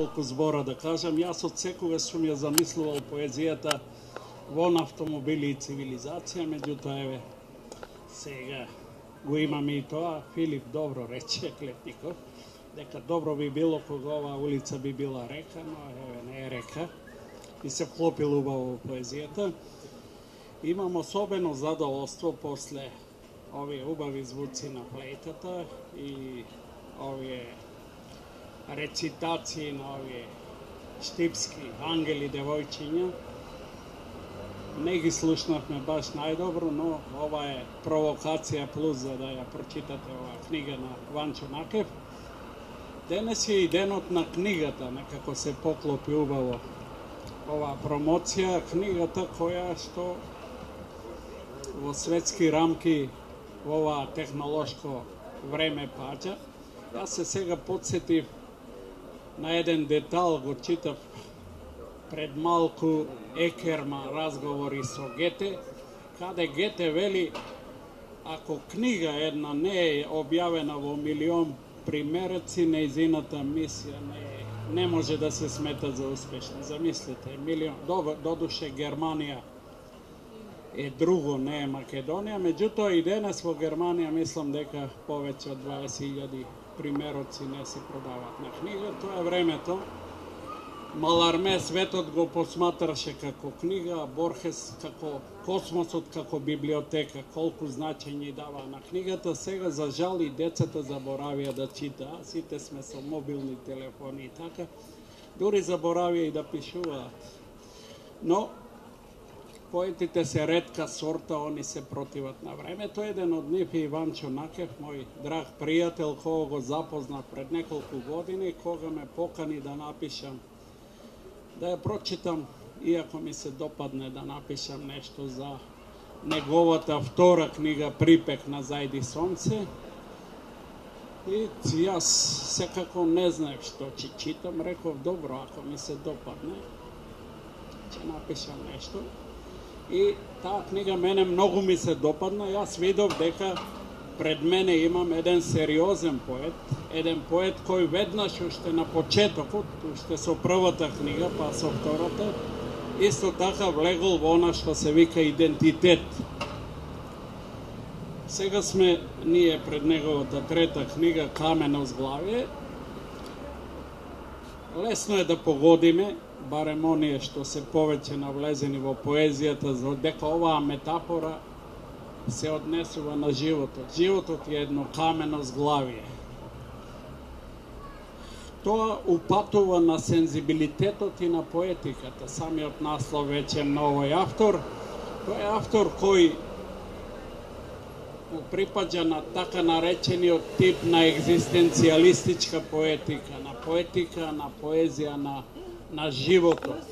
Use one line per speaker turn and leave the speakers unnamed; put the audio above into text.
неколку збора да кажам. Јас од секогаш сум ја замислувал поезијата во автомобили и цивилизација, меѓутоа еве сега го имаме и тоа. Филип добро рече, Клетников, дека добро би било кога оваа улица би била река, но еве не е река и се вклопил убаво во поезијата. Имам особено задоволство после овие убави звуци на флейтата и овие рецитации на овие штипски ангели девојчиња. Не ги слушнавме баш најдобро, но ова е провокација плюс за да ја прочитате оваа книга на Ванчо Накев. Денес е и денот на книгата, некако се поклопи убаво оваа промоција, книгата која што во светски рамки во оваа технолошко време паѓа. Јас се сега подсетив на еден детал, го читав пред малку Екерма разговори со Гете, каде Гете вели ако книга една не е објавена во милион примереци, нејзината мисија не може да се смета за успешна. Замислете, милион, додуше Германија е друго, не е Македонија, меѓутоа и денес во Германија мислам дека повеќе од 20.000 примероци не се продаваат на книга. Тоа е времето. Маларме светот го посматраше како книга, а Борхес како космосот, како библиотека, колку значење дава на книгата. Сега, за жал, и децата заборавија да читаат, сите сме со мобилни телефони и така, дури заборавија и да пишуваат. Но поетите се ретка сорта, они се противат на времето. Еден од нив е Иванчо Накев, мој драг пријател, кога го запознав пред неколку години, кога ме покани да напишам, да ја прочитам, иако ми се допадне да напишам нешто за неговата втора книга Припек на Зајди сонце. И јас секако не знаев што ќе читам, реков добро, ако ми се допадне, ќе напишам нешто. И таа книга мене многу ми се допадна. Јас видов дека пред мене имам еден сериозен поет, еден поет кој веднаш уште на почетокот, уште со првата книга, па со втората, исто така влегол во она што се вика идентитет. Сега сме ние пред неговата трета книга Камено зглавие. Лесно е да погодиме, барем оние што се повеќе навлезени во поезијата, дека оваа метафора се однесува на животот. Животот е едно камено зглавие. Тоа упатува на сензибилитетот и на поетиката. Самиот наслов веќе на овој автор. Тој е автор кој припаѓа на така наречениот тип на екзистенцијалистичка поетика, на поетика, на поезија, на животот.